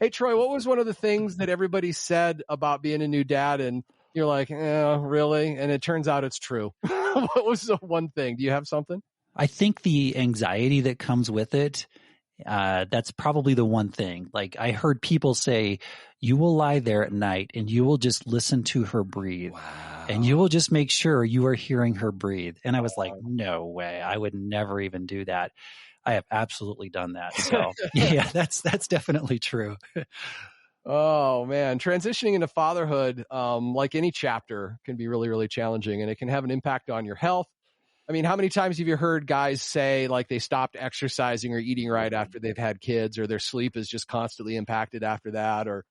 Hey, Troy, what was one of the things that everybody said about being a new dad? And you're like, really? And it turns out it's true. What was the one thing? Do you have something? I think the anxiety that comes with it, that's probably the one thing. Like I heard people say, you will lie there at night and you will just listen to her breathe. Wow. And you will just make sure you are hearing her breathe. And I was like, no way. I would never even do that. I have absolutely done that. So yeah, that's definitely true. Oh man, transitioning into fatherhood, like any chapter, can be really, really challenging, and it can have an impact on your health. I mean, how many times have you heard guys say like they stopped exercising or eating right after they've had kids, or their sleep is just constantly impacted after that, or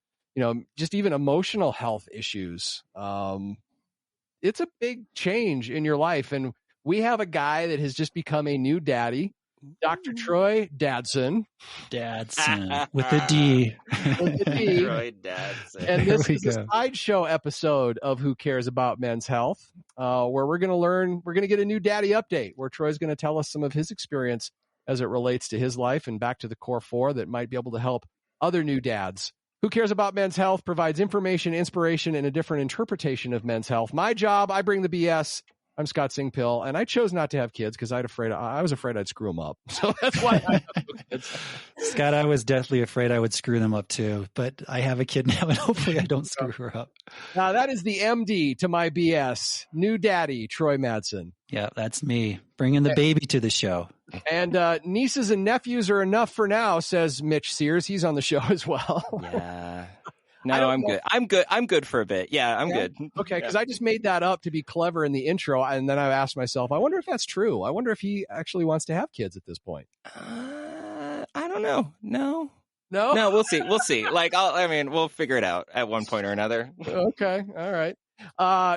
just even emotional health issues. It's a big change in your life, and we have a guy that has just become a new daddy. Dr. Troy Dadson. Dadson with a D. With a D. Troy Dadson. And this is a sideshow episode of Who Cares About Men's Health, where we're going to get a new daddy update, where Troy's going to tell us some of his experience as it relates to his life and back to the core four that might be able to help other new dads. Who Cares About Men's Health provides information, inspiration, and a different interpretation of men's health. My job, I bring the BS. I'm Scott Singpill, and I chose not to have kids because I was afraid I'd screw them up. So that's why I have no kids. Scott, I was deathly afraid I would screw them up too, but I have a kid now, and hopefully I don't screw her up. Now that is the MD to my BS, new daddy, Troy Madsen. Yeah, that's me, bringing the baby to the show. And nieces and nephews are enough for now, says Mitch Sears. He's on the show as well. Yeah. No, I'm good. I'm good for a bit. Yeah, I'm good. Okay, because I just made that up to be clever in the intro, and then I asked myself, I wonder if that's true. I wonder if he actually wants to have kids at this point. I don't know. No, we'll see. Like, we'll figure it out at one point or another. Okay, all right.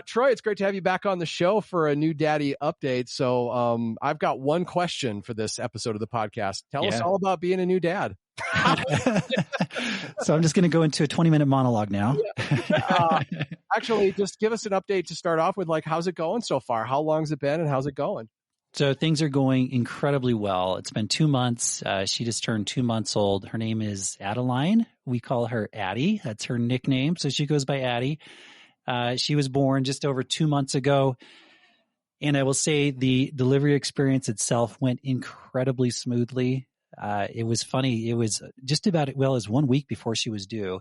Troy, it's great to have you back on the show for a new daddy update. So, I've got one question for this episode of the podcast. Tell us all about being a new dad. So I'm just going to go into a 20-minute monologue now. Actually, just give us an update to start off with. Like, how's it going so far? How long's it been, and how's it going? So things are going incredibly well. It's been 2 months. She just turned 2 months old. Her name is Adeline. We call her Addie. That's her nickname. So she goes by Addie. She was born just over 2 months ago. And I will say the delivery experience itself went incredibly smoothly. It was funny. It was just about as well as 1 week before she was due.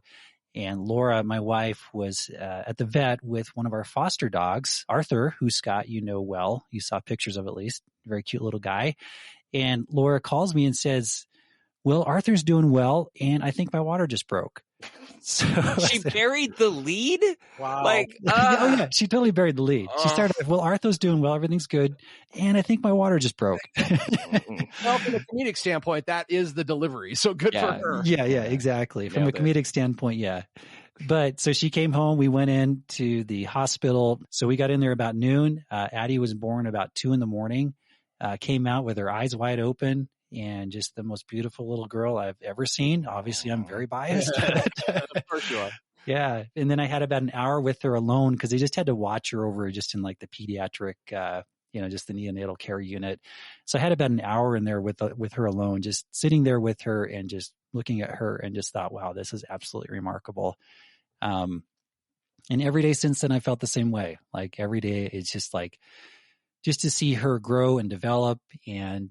And Laura, my wife, was at the vet with one of our foster dogs, Arthur, who, Scott, you know well. You saw pictures of at least. Very cute little guy. And Laura calls me and says, well, Arthur's doing well, and I think my water just broke. So she buried the lead? Wow. Like, oh yeah, she totally buried the lead. She started with, well, Arthur's doing well, everything's good, and I think my water just broke. Well, from a comedic standpoint, that is the delivery. So good for her. Yeah, exactly. From a comedic standpoint, yeah. But so she came home. We went into the hospital. So we got in there about noon. Addie was born about 2 a.m. Came out with her eyes wide open. And just the most beautiful little girl I've ever seen. Obviously, I'm very biased. Of course you are. Yeah. And then I had about an hour with her alone because they just had to watch her over just in like the pediatric, just the neonatal care unit. So I had about an hour in there with her alone, just sitting there with her and just looking at her and just thought, wow, this is absolutely remarkable. And every day since then, I felt the same way. Like every day, it's just like, just to see her grow and develop, and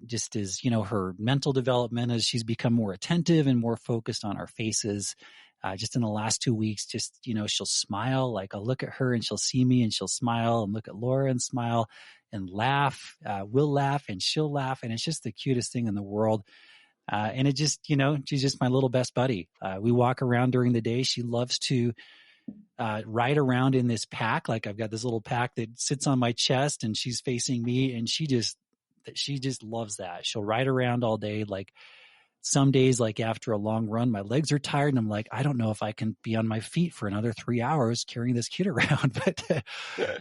just as, her mental development as she's become more attentive and more focused on our faces. Just in the last 2 weeks, just, she'll smile. Like I'll look at her and she'll see me and she'll smile, and look at Laura and smile and laugh. We'll laugh and she'll laugh. And it's just the cutest thing in the world. And it just, she's just my little best buddy. We walk around during the day. She loves to ride around in this pack. Like I've got this little pack that sits on my chest and she's facing me, and she just loves that. She'll ride around all day. Like some days, like after a long run, my legs are tired and I'm like, I don't know if I can be on my feet for another 3 hours carrying this kid around, but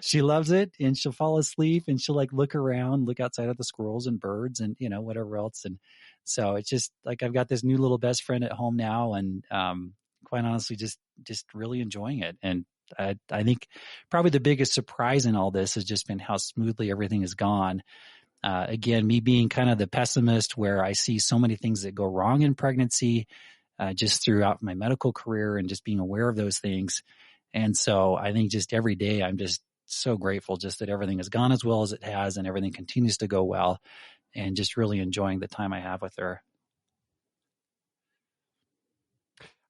she loves it, and she'll fall asleep and she'll like look around, look outside at the squirrels and birds and, whatever else. And so it's just like, I've got this new little best friend at home now, and, quite honestly, just really enjoying it. And I think probably the biggest surprise in all this has just been how smoothly everything has gone. Again, me being kind of the pessimist where I see so many things that go wrong in pregnancy. just throughout my medical career and just being aware of those things. And so I think just every day I'm just so grateful just that everything has gone as well as it has and everything continues to go well, and just really enjoying the time I have with her.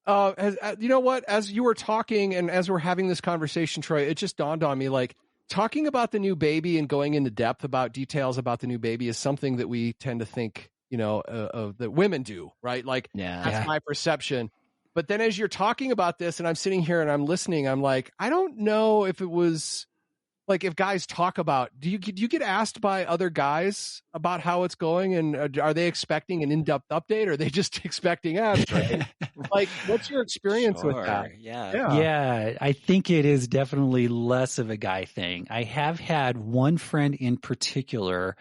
You know what? As you were talking and as we're having this conversation, Troy, it just dawned on me, like, talking about the new baby and going into depth about details about the new baby is something that we tend to think, that women do, right? Like, that's my perception. But then as you're talking about this and I'm sitting here and I'm listening, I'm like, I don't know if it was like, if guys talk about, do you get asked by other guys about how it's going, and are they expecting an in-depth update, or are they just expecting us? Right? Like, what's your experience with that? Yeah, I think it is definitely less of a guy thing. I have had one friend in particular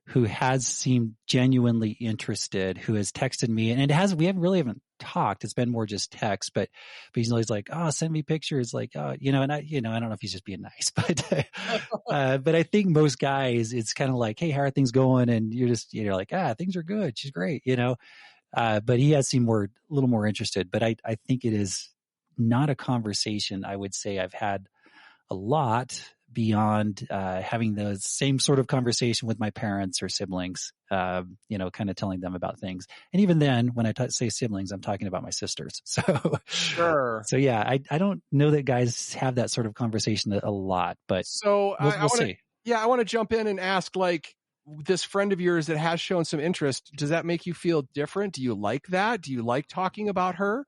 who has seemed genuinely interested, who has texted me, and we haven't talked. It's been more just text, but he's always like, "Oh, send me pictures." Like, and I don't know if he's just being nice, but I think most guys, it's kind of like, "Hey, how are things going?" And you're like, "Things are good. She's great," but he has seemed a little more interested, but I think it is not a conversation I would say I've had a lot beyond having the same sort of conversation with my parents or siblings, kind of telling them about things. And even then, when I say siblings, I'm talking about my sisters. So, sure. So yeah, I don't know that guys have that sort of conversation a lot, but so we'll see. Yeah, I want to jump in and ask, like, this friend of yours that has shown some interest, does that make you feel different? Do you like that? Do you like talking about her?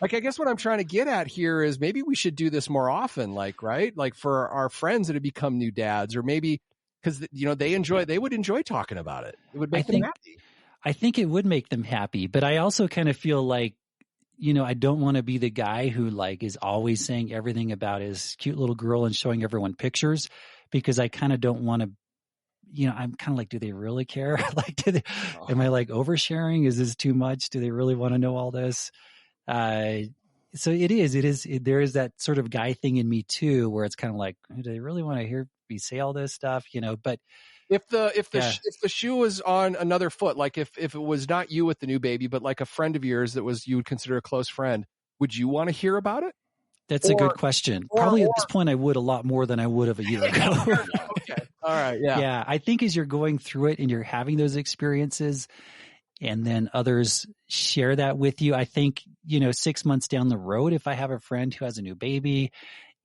Like, I guess what I'm trying to get at here is maybe we should do this more often, like, right? Like, for our friends that have become new dads, or maybe because, they would enjoy talking about it. It would make them happy. I think it would make them happy, but I also kind of feel like, I don't want to be the guy who like is always saying everything about his cute little girl and showing everyone pictures, because I kind of don't want to, I'm kind of like, do they really care? Like, am I like oversharing? Is this too much? Do they really want to know all this? So there is that sort of guy thing in me too, where it's kind of like, do they really want to hear me say all this stuff? But if the shoe was on another foot, like if it was not you with the new baby, but like a friend of yours that was, you would consider a close friend, would you want to hear about it? That's a good question. Probably at this point I would a lot more than I would have a year ago. Okay. All right. Yeah. Yeah. I think as you're going through it and you're having those experiences, and then others share that with you, I think, 6 months down the road, if I have a friend who has a new baby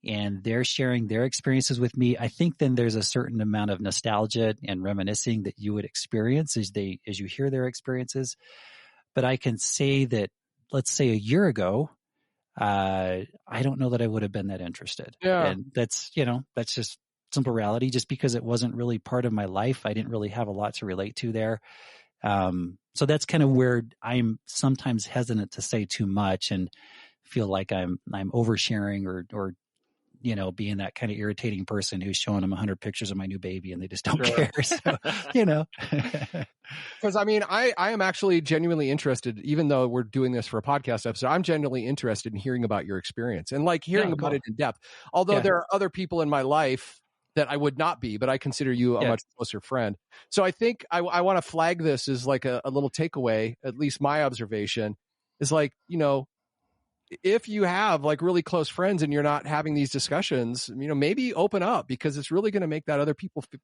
and they're sharing their experiences with me, I think then there's a certain amount of nostalgia and reminiscing that you would experience as you hear their experiences. But I can say that, let's say a year ago, I don't know that I would have been that interested. Yeah. And that's just simple reality. Just because it wasn't really part of my life, I didn't really have a lot to relate to there. So that's kind of where I'm sometimes hesitant to say too much and feel like I'm oversharing or being that kind of irritating person who's showing them 100 pictures of my new baby and they just don't care. So, Because I am actually genuinely interested, even though we're doing this for a podcast episode, I'm genuinely interested in hearing about your experience and like hearing about it in depth. Although there are other people in my life that I would not be, but I consider you a much closer friend. So I think I want to flag this as like a little takeaway, at least my observation is like, if you have like really close friends and you're not having these discussions, maybe open up, because it's really going to make that other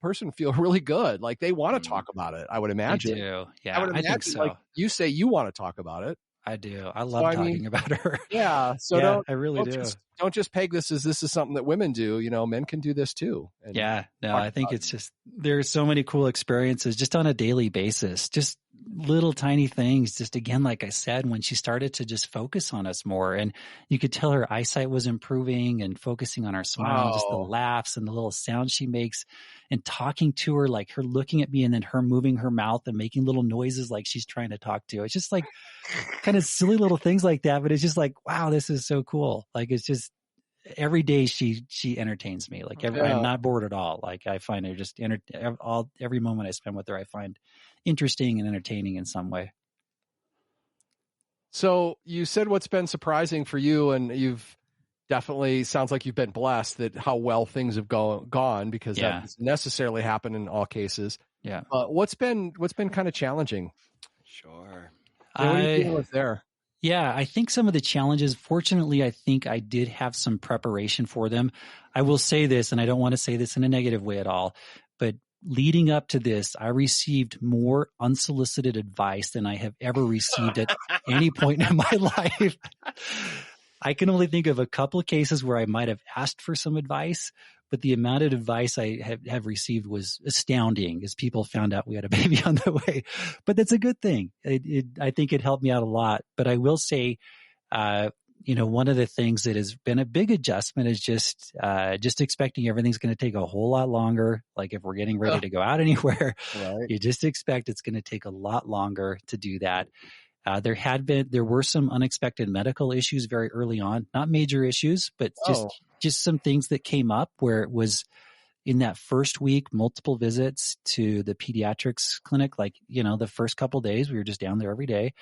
person feel really good. Like they want to talk about it, I would imagine. They do. Yeah, I would imagine, I think so. like you say you want to talk about it. I do. I love talking about her. Yeah. So I really do. Don't just peg this as this is something that women do. Men can do this too. I think it's just, there's so many cool experiences just on a daily basis, just little tiny things. Just again, like I said, when she started to just focus on us more, and you could tell her eyesight was improving and focusing on our smile, just the laughs and the little sounds she makes, and talking to her, like her looking at me and then her moving her mouth and making little noises like she's trying to talk to. It's just like kind of silly little things like that, but it's just like, wow, this is so cool. Like it's just every day she entertains me. Like I'm not bored at all. Like I find her just every moment I spend with her, I find interesting and entertaining in some way. So you said what's been surprising for you, and you've definitely sounds like you've been blessed that how well things have gone, because that doesn't necessarily happen in all cases. Yeah. What's been kind of challenging? Sure. What are you dealing with there? Yeah, I think some of the challenges, fortunately, I think I did have some preparation for them. I will say this, and I don't want to say this in a negative way at all, but leading up to this, I received more unsolicited advice than I have ever received at any point in my life. I can only think of a couple of cases where I might have asked for some advice, but the amount of advice I have received was astounding as people found out we had a baby on the way. But that's a good thing. I think it helped me out a lot. But I will say, one of the things that has been a big adjustment is just expecting everything's going to take a whole lot longer. Like if we're getting ready to go out anywhere, right. You just expect it's going to take a lot longer to do that. There were some unexpected medical issues very early on, not major issues, but just some things that came up where it was in that first week, multiple visits to the pediatrics clinic. Like, the first couple of days, we were just down there every day.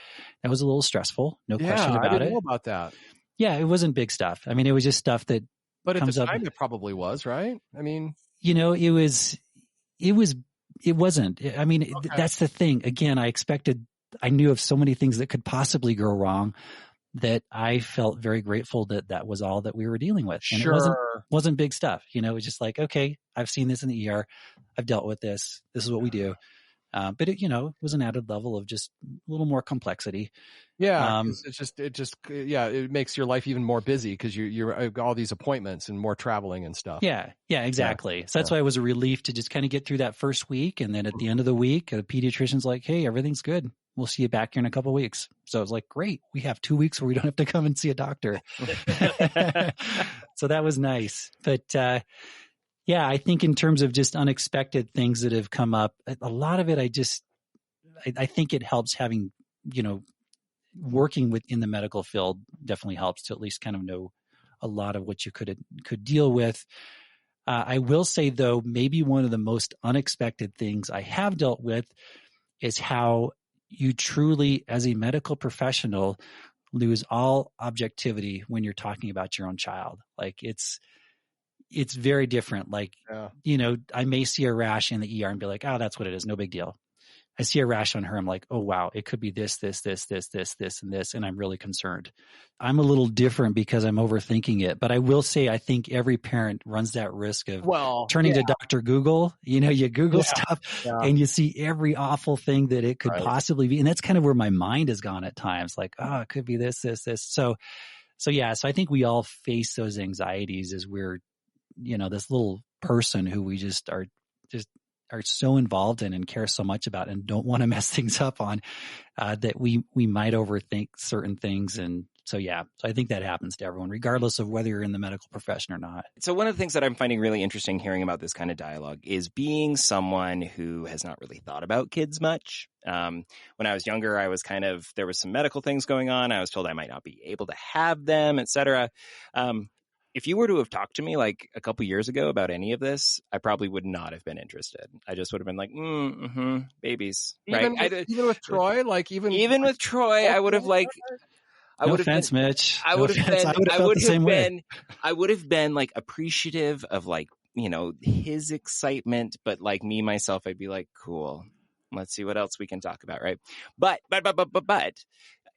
That was a little stressful. No question about it. I didn't know about that. Yeah, it wasn't big stuff. I mean, it was just stuff that But comes at the time, up. it probably was, right? I mean, it wasn't. I mean, that's the thing. Again, I knew of so many things that could possibly go wrong that I felt very grateful that was all that we were dealing with. And it wasn't big stuff. It was just like, okay, I've seen this in the ER. I've dealt with this. This is what we do. But it was an added level of just a little more complexity. Yeah. It makes your life even more busy because you're all these appointments and more traveling and stuff. Yeah. Yeah, exactly. Yeah. So that's why it was a relief to just kind of get through that first week. And then at the end of the week, the pediatrician's like, hey, everything's good. We'll see you back here in a couple of weeks. So I was like, great. We have 2 weeks where we don't have to come and see a doctor. So that was nice. But, I think in terms of just unexpected things that have come up, a lot of it, I think it helps having, working within the medical field definitely helps to at least kind of know a lot of what you could deal with. I will say though, maybe one of the most unexpected things I have dealt with is how you truly, as a medical professional, lose all objectivity when you're talking about your own child. Like it's very different. Like, I may see a rash in the ER and be like, oh, that's what it is. No big deal. I see a rash on her. I'm like, oh, wow, it could be this, and this. And I'm really concerned. I'm a little different because I'm overthinking it. But I will say, I think every parent runs that risk of turning to Dr. Google. You Google stuff and you see every awful thing that it could possibly be. And that's kind of where my mind has gone at times. Like, oh, it could be this. So I think we all face those anxieties as we're, this little person who we just are so involved in and care so much about and don't want to mess things up on, that we might overthink certain things. And so I think that happens to everyone, regardless of whether you're in the medical profession or not. So one of the things that I'm finding really interesting hearing about this kind of dialogue is being someone who has not really thought about kids much. When I was younger, there was some medical things going on. I was told I might not be able to have them, et cetera. If you were to have talked to me like a couple years ago about any of this, I probably would not have been interested. I just would have been like, babies. Even with Troy, even with Troy, I would have like, no offense, Mitch. I would have been like appreciative of like, his excitement, but like me, myself, I'd be like, cool. Let's see what else we can talk about. Right. But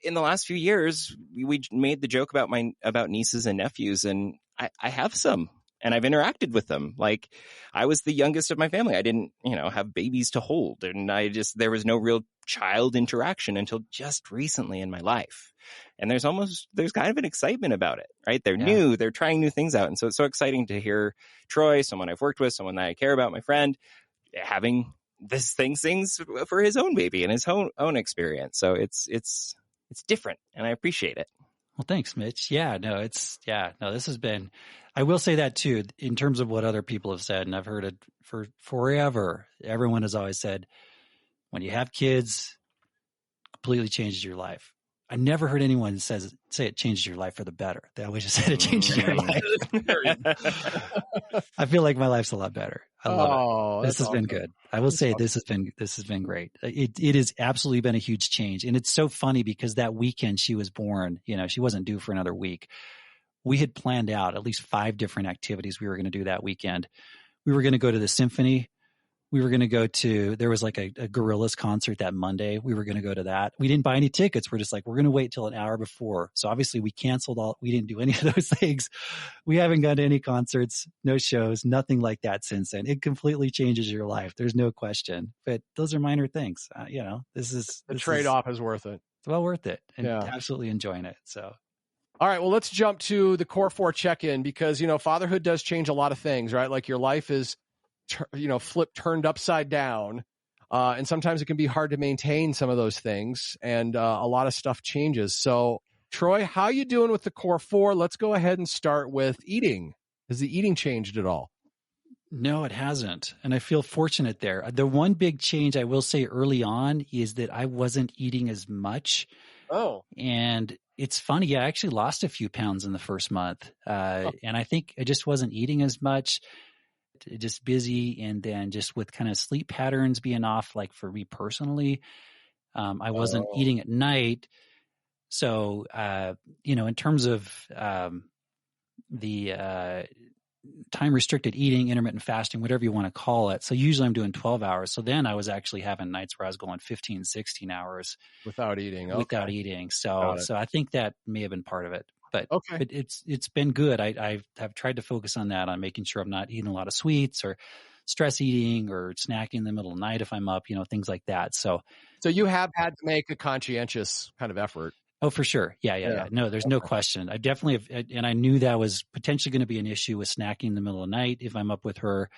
in the last few years, we made the joke about nieces and nephews, and I have some, and I've interacted with them. Like, I was the youngest of my family. I didn't, have babies to hold, and there was no real child interaction until just recently in my life. And there's kind of an excitement about it, right? They're new, they're trying new things out. And so it's so exciting to hear Troy, someone I've worked with, someone that I care about, my friend, having this thing sings for his own baby and his own experience. So it's different, and I appreciate it. Well, thanks, Mitch. This has been, I will say that too, in terms of what other people have said, and I've heard it for forever. Everyone has always said, when you have kids, completely changes your life. I never heard anyone say it changes your life for the better. They always just said it changes your life. I feel like my life's a lot better. I love it. This has been good. I will say this has been great. It has absolutely been a huge change. And it's so funny because that weekend she was born, she wasn't due for another week. We had planned out at least 5 different activities we were going to do that weekend. We were going to go to the symphony. we were going to go to, there was like a Gorillaz concert that Monday. We were going to go to that. We didn't buy any tickets. We're just like, we're going to wait till an hour before. So obviously we we didn't do any of those things. We haven't gone to any concerts, no shows, nothing like that since then. It completely changes your life. There's no question, but those are minor things. The trade-off is worth it. It's well worth it, and Yeah. absolutely enjoying it. So. All right, well, let's jump to the Core 4 check-in because, fatherhood does change a lot of things, right? Like your life is, turned upside down. And sometimes it can be hard to maintain some of those things, and a lot of stuff changes. So, Troy, how you doing with the Core 4? Let's go ahead and start with eating. Has the eating changed at all? No, it hasn't. And I feel fortunate there. The one big change I will say early on is that I wasn't eating as much. Oh. And it's funny. I actually lost a few pounds in the first month. And I think I just wasn't eating as much, just busy. And then just with kind of sleep patterns being off, like for me personally, I wasn't eating at night. So, in terms of the time restricted eating, intermittent fasting, whatever you want to call it. So usually I'm doing 12 hours. So then I was actually having nights where I was going 15, 16 hours without eating. Okay. Without eating. So I think that may have been part of it. But okay. But it's been good. I have tried to focus on that, on making sure I'm not eating a lot of sweets or stress eating or snacking in the middle of the night if I'm up, things like that. So you have had to make a conscientious kind of effort. Oh, for sure. Yeah. No, there's no question. I definitely have, and I knew that was potentially going to be an issue with snacking in the middle of the night if I'm up with her,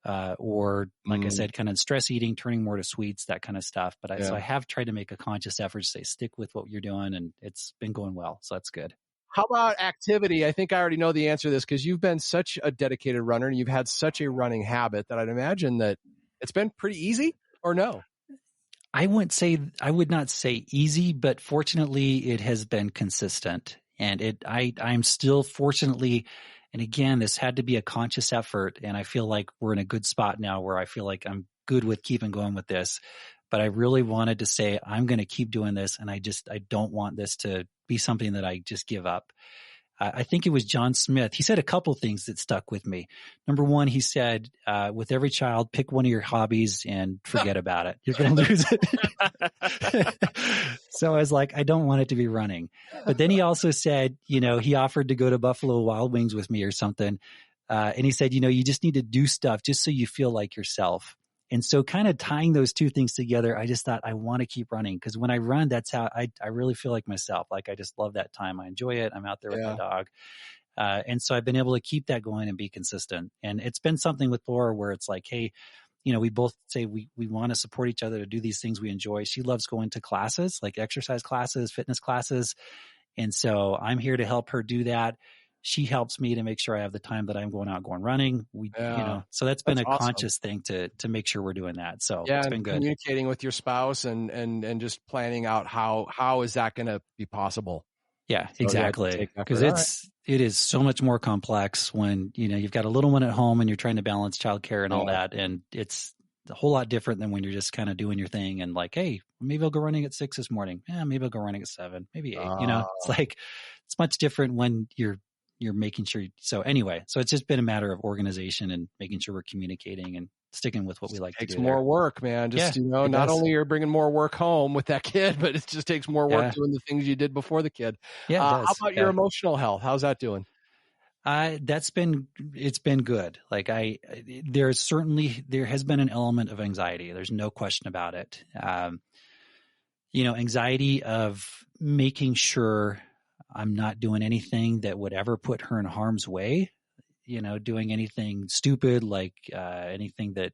or like I said, kind of stress eating, turning more to sweets, that kind of stuff. But so I have tried to make a conscious effort to say, stick with what you're doing, and it's been going well. So that's good. How about activity? I think I already know the answer to this because you've been such a dedicated runner and you've had such a running habit that I'd imagine that it's been pretty easy, or no? I would not say easy, but fortunately it has been consistent, and I'm still fortunately, and again, this had to be a conscious effort, and I feel like we're in a good spot now where I feel like I'm good with keeping going with this, but I really wanted to say, I'm going to keep doing this. And I don't want this to be something that I just give up. I think it was John Smith. He said a couple of things that stuck with me. Number one, he said, with every child, pick one of your hobbies and forget about it. You're going to lose it. So I was like, I don't want it to be running. But then he also said, he offered to go to Buffalo Wild Wings with me or something. And he said, you just need to do stuff just so you feel like yourself. And so kind of tying those two things together, I just thought I want to keep running, because when I run, that's how I really feel like myself. Like I just love that time. I enjoy it. I'm out there with my dog. And so I've been able to keep that going and be consistent. And it's been something with Laura where it's like, hey, we both say we want to support each other to do these things we enjoy. She loves going to classes, like exercise classes, fitness classes. And so I'm here to help her do that. She helps me to make sure I have the time that I'm going running. So that's been awesome. Conscious thing to make sure we're doing that. So it's been good. Communicating with your spouse and just planning out how is that going to be possible? Yeah, exactly. Because it is so much more complex when, you've got a little one at home and you're trying to balance childcare and all that. And it's a whole lot different than when you're just kind of doing your thing and like, hey, maybe I'll go running at 6 this morning. Yeah, maybe I'll go running at 7, maybe 8. It's like, it's much different when you're making sure. So anyway, so it's just been a matter of organization and making sure we're communicating and sticking with what we like to do. It takes more work, man. Just, not only you're bringing more work home with that kid, but it just takes more work doing the things you did before the kid. Yeah. How about your emotional health? How's that doing? It's been good. Like there has been an element of anxiety. There's no question about it. Anxiety of making sure I'm not doing anything that would ever put her in harm's way, doing anything stupid, like anything that,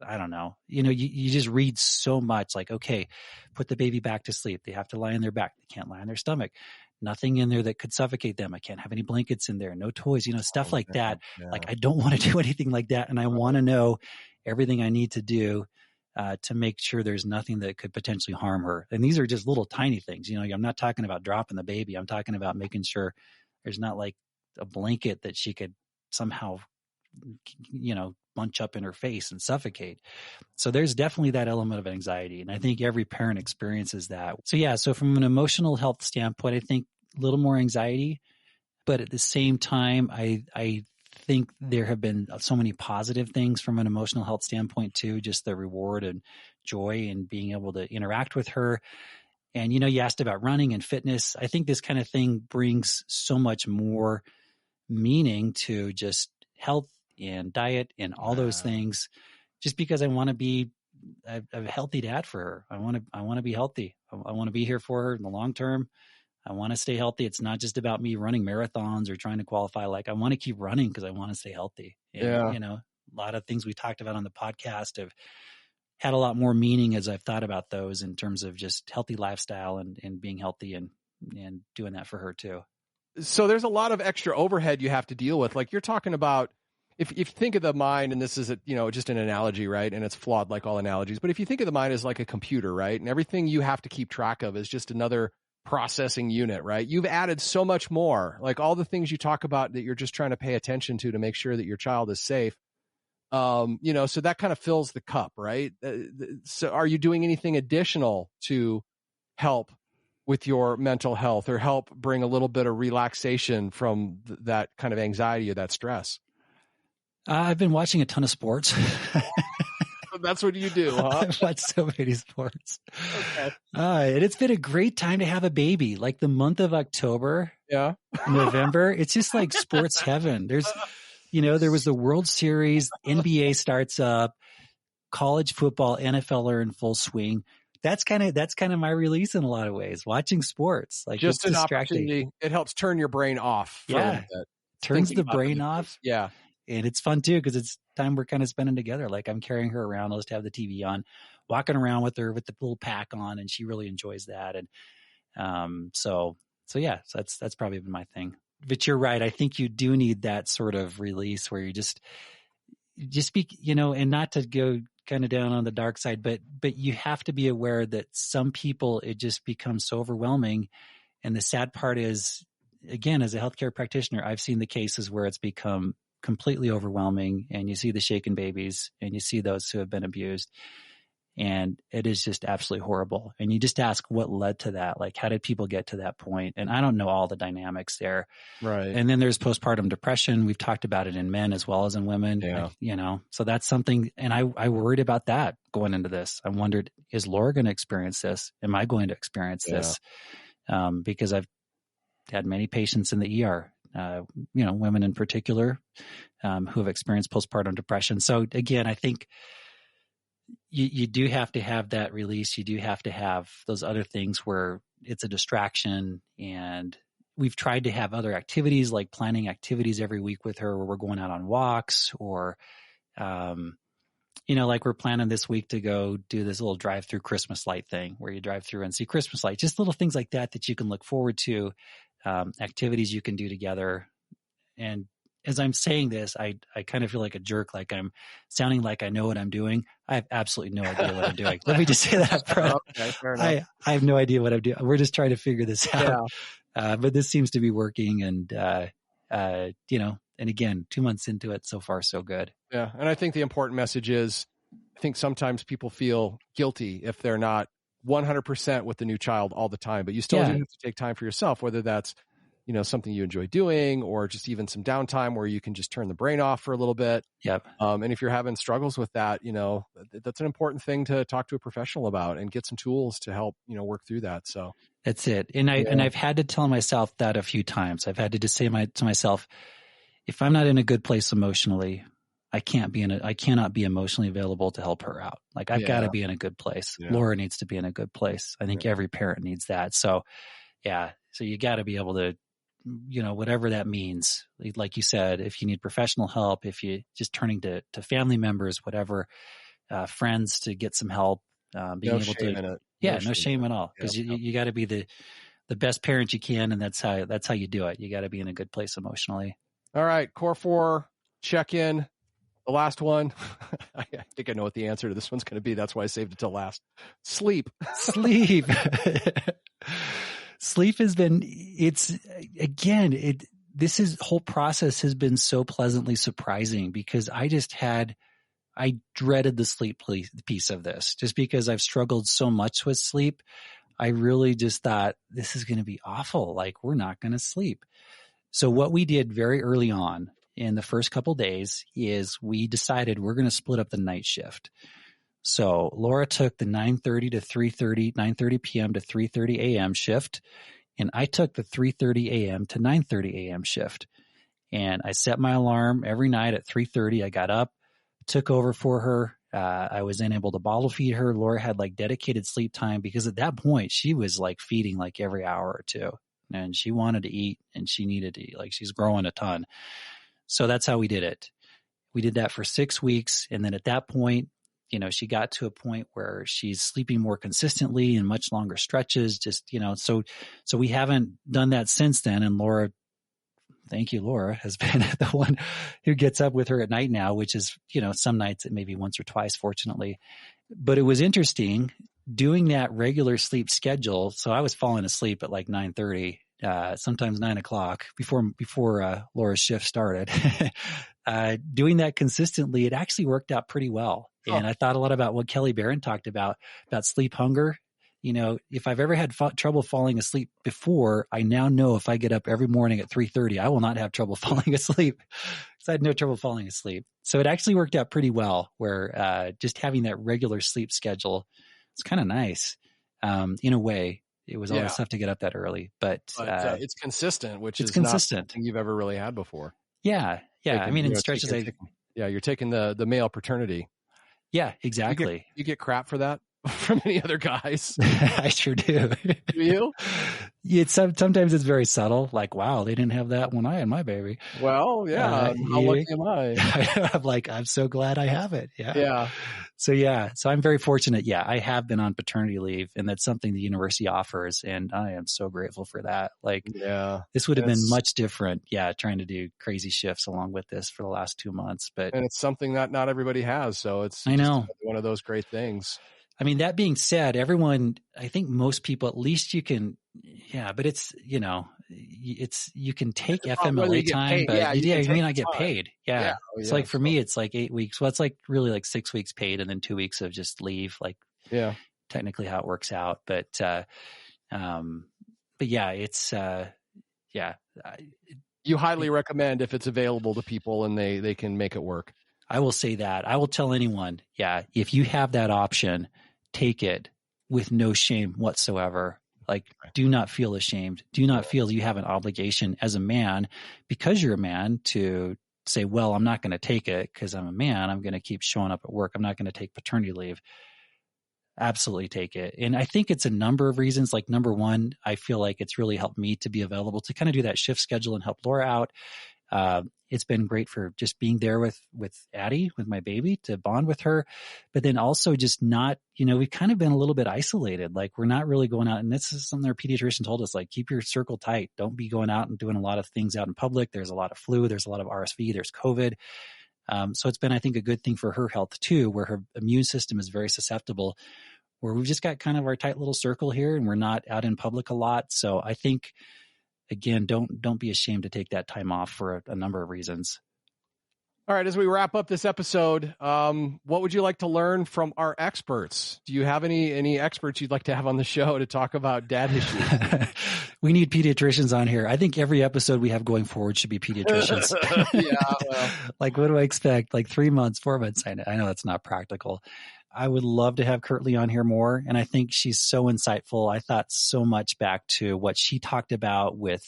I don't know, you just read so much like, okay, put the baby back to sleep. They have to lie on their back. They can't lie on their stomach. Nothing in there that could suffocate them. I can't have any blankets in there, no toys, stuff like that. Yeah. Like I don't want to do anything like that. And I want to know everything I need to do to make sure there's nothing that could potentially harm her. And these are just little tiny things. I'm not talking about dropping the baby. I'm talking about making sure there's not like a blanket that she could somehow, bunch up in her face and suffocate. So there's definitely that element of anxiety. And I think every parent experiences that. So from an emotional health standpoint, I think a little more anxiety, but at the same time, I think there have been so many positive things from an emotional health standpoint too, just the reward and joy and being able to interact with her. And, you asked about running and fitness. I think this kind of thing brings so much more meaning to just health and diet and all those things, just because I want to be a healthy dad for her. I want to be healthy. I want to be here for her in the long term. I want to stay healthy. It's not just about me running marathons or trying to qualify. Like, I want to keep running because I want to stay healthy. And, a lot of things we talked about on the podcast have had a lot more meaning as I've thought about those in terms of just healthy lifestyle and being healthy and doing that for her too. So there's a lot of extra overhead you have to deal with. Like, you're talking about, if you think of the mind, and this is just an analogy, right? And it's flawed like all analogies. But if you think of the mind as like a computer, right? And everything you have to keep track of is just another processing unit, right? You've added so much more, like all the things you talk about that you're just trying to pay attention to make sure that your child is safe. So that kind of fills the cup, right? So are you doing anything additional to help with your mental health or help bring a little bit of relaxation from that kind of anxiety or that stress? I've been watching a ton of sports. That's what you do, huh? I've watched so many sports. Okay. And it's been a great time to have a baby. Like the month of October, November, it's just like sports heaven. There's, there was the World Series, NBA starts up, college football, NFL are in full swing. That's kind of my release in a lot of ways. Watching sports, like just it's an distracting. Opportunity. It helps turn your brain off. For a little bit. Turns the brain off. Yeah. And it's fun too, because it's time we're kind of spending together. Like I'm carrying her around. I'll just have the TV on, walking around with her with the little pack on, and she really enjoys that. And so that's probably been my thing. But you're right. I think you do need that sort of release where you just be, and not to go kind of down on the dark side, but you have to be aware that some people, it just becomes so overwhelming. And the sad part is, again, as a healthcare practitioner, I've seen the cases where it's become completely overwhelming, and you see the shaken babies and you see those who have been abused, and it is just absolutely horrible. And you just ask what led to that? Like, how did people get to that point? And I don't know all the dynamics there. Right. And then there's postpartum depression. We've talked about it in men as well as in women, so that's something. And I worried about that going into this. I wondered, is Laura going to experience this? Am I going to experience this? Because I've had many patients in the ER, women in particular, who have experienced postpartum depression. So again, I think you do have to have that release. You do have to have those other things where it's a distraction. And we've tried to have other activities, like planning activities every week with her where we're going out on walks, or, like we're planning this week to go do this little drive-through Christmas light thing where you drive through and see Christmas lights, just little things like that you can look forward to, activities you can do together. And as I'm saying this, I kind of feel like a jerk, like I'm sounding like I know what I'm doing. I have absolutely no idea what I'm doing. Let me just say that, Brett. Okay, fair enough. I have no idea what I'm doing. We're just trying to figure this out. But this seems to be working, and and again, 2 months into it, so far so good. Yeah, and I think the important message is, I think sometimes people feel guilty if they're not 100% with the new child all the time, but you still do have to take time for yourself, whether that's something you enjoy doing, or just even some downtime where you can just turn the brain off for a little bit. Yep. And if you're having struggles with that, that's an important thing to talk to a professional about and get some tools to help, work through that. So that's it. And I've had to tell myself that a few times. I've had to just say to myself, if I'm not in a good place emotionally, I cannot be emotionally available to help her out. Like I've got to be in a good place. Yeah. Laura needs to be in a good place. I think every parent needs that. So so you got to be able to, whatever that means, like you said, if you need professional help, if you just turning to family members, whatever, friends to get some help, being able to, no shame at all. Because you got to be the best parent you can. And that's how you do it. You got to be in a good place emotionally. All right. Core 4 check-in. The last one, I think I know what the answer to this one's going to be. That's why I saved it till last. Sleep. Sleep has been, this whole process has been so pleasantly surprising, because I dreaded the sleep piece of this, just because I've struggled so much with sleep. I really just thought, this is going to be awful. Like, we're not going to sleep. So what we did very early on in the first couple days is we decided we're going to split up the night shift. So Laura took the 9:30 to 3:30, 9:30 p.m. to 3:30 a.m. shift, and I took the 3:30 a.m. to 9:30 a.m. shift. And I set my alarm every night at 3:30. I got up, took over for her. I was then able to bottle feed her. Laura had like dedicated sleep time because at that point she was like feeding like every hour or two, and she wanted to eat and she needed to eat. Like she's growing a ton. So that's how we did it. We did that for 6 weeks. And then at that point, you know, she got to a point where she's sleeping more consistently and much longer stretches, just, you know, so we haven't done that since then. And Laura, thank you, Laura, has been the one who gets up with her at night now, which is, you know, some nights it may be once or twice, fortunately. But it was interesting doing that regular sleep schedule. So I was falling asleep at like 9:30, sometimes 9 o'clock before Laura's shift started. Doing that consistently, it actually worked out pretty well. And I thought a lot about what Kelly Barron talked about sleep hunger. You know, if I've ever had trouble falling asleep before, I now know if I get up every morning at 3:30, I will not have trouble falling asleep because I had no trouble falling asleep. So it actually worked out pretty well where just having that regular sleep schedule, it's kind of nice in a way. It was always tough to get up that early, but it's consistent, which is consistent. not something you've ever really had before. Yeah. I mean, in stretches, you're taking the male paternity. Yeah, exactly. You get crap for that from any other guys? I sure do. Do you? Sometimes it's very subtle. Like, wow, they didn't have that when I had my baby. Well, yeah. How lucky am I? I'm like, I'm so glad I have it. Yeah. So I'm very fortunate. Yeah, I have been on paternity leave, and that's something the university offers, and I am so grateful for that. Like, this would have been much different. Yeah, trying to do crazy shifts along with this for the last 2 months, and it's something that not everybody has. So it's I know one of those great things. I mean, that being said, I think most people, at least you can, but it's, you know, you can take FMLA time, but you may not get paid. Yeah. It's like for me, it's like 8 weeks. Well, it's like really like 6 weeks paid and then 2 weeks of just leave, like technically how it works out. But yeah, it's, you highly recommend if it's available to people and they can make it work. I will say that. I will tell anyone, if you have that option, take it with no shame whatsoever. Like, do not feel ashamed. Do not feel you have an obligation as a man, because you're a man, to say, well, I'm not going to take it because I'm a man. I'm going to keep showing up at work. I'm not going to take paternity leave. Absolutely take it. And I think it's a number of reasons. Like, number one, I feel like it's really helped me to be available to kind of do that shift schedule and help Laura out. It's been great for just being there with Addie, with my baby, to bond with her, but then also just not, we've kind of been a little bit isolated. Like, we're not really going out, and this is something our pediatrician told us, like, keep your circle tight. Don't be going out and doing a lot of things out in public. There's a lot of flu, there's a lot of RSV, there's COVID. So it's been, I think, a good thing for her health too, where her immune system is very susceptible, where we've just got kind of our tight little circle here and we're not out in public a lot. So I think, again, don't be ashamed to take that time off for a number of reasons. All right, as we wrap up this episode, what would you like to learn from our experts? Do you have any experts you'd like to have on the show to talk about dad issues? We need pediatricians on here. I think every episode we have going forward should be pediatricians. Well. Like, what do I expect? Like 3 months, 4 months? I know that's not practical. I would love to have Kirtley on here more. And I think she's so insightful. I thought so much back to what she talked about with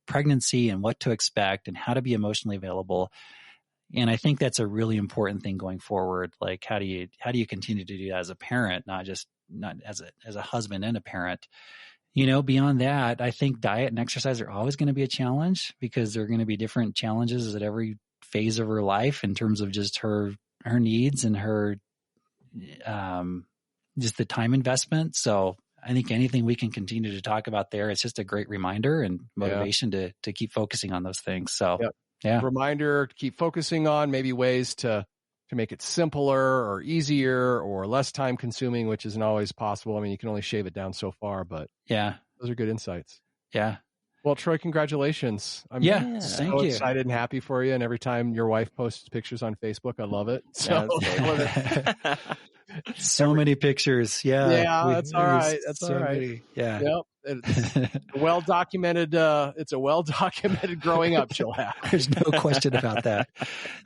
pregnancy and what to expect and how to be emotionally available. And I think that's a really important thing going forward. Like, how do you continue to do that as a parent, not as a husband and a parent? Beyond that, I think diet and exercise are always going to be a challenge, because there are going to be different challenges at every phase of her life in terms of just her needs and her just the time investment. So I think anything we can continue to talk about there, it's just a great reminder and motivation to keep focusing on those things. So reminder to keep focusing on maybe ways to make it simpler or easier or less time consuming, which isn't always possible. I mean, you can only shave it down so far, but those are good insights. Yeah. Well, Troy, congratulations. I'm so excited and happy for you. And every time your wife posts pictures on Facebook, I love it. So, So many pictures. Yeah. That's all right. That's all right. Many. Yeah. Yep. It's a well documented growing up, Chillax. There's no question about that.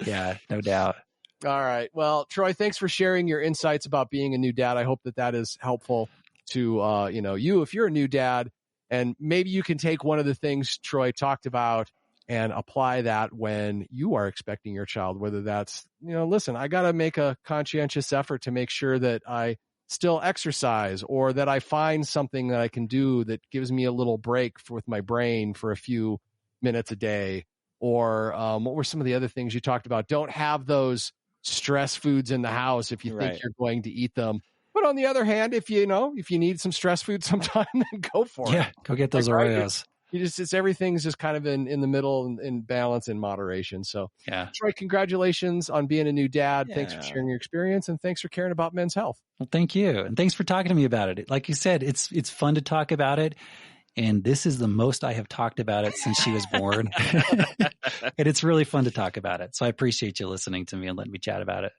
Yeah, no doubt. All right. Well, Troy, thanks for sharing your insights about being a new dad. I hope that is helpful to, you, if you're a new dad, and maybe you can take one of the things Troy talked about and apply that when you are expecting your child, whether that's, listen, I got to make a conscientious effort to make sure that I still exercise, or that I find something that I can do that gives me a little break with my brain for a few minutes a day. Or what were some of the other things you talked about? Don't have those stress foods in the house if you think you're going to eat them. But on the other hand, if you need some stress food sometime, then go for it. Yeah, go get those Oreos. Everything's just kind of in the middle, in balance, in moderation. So, yeah, Troy, congratulations on being a new dad. Yeah. Thanks for sharing your experience, and thanks for caring about men's health. Well, thank you, and thanks for talking to me about it. Like you said, it's fun to talk about it. And this is the most I have talked about it since she was born. And it's really fun to talk about it. So I appreciate you listening to me and letting me chat about it.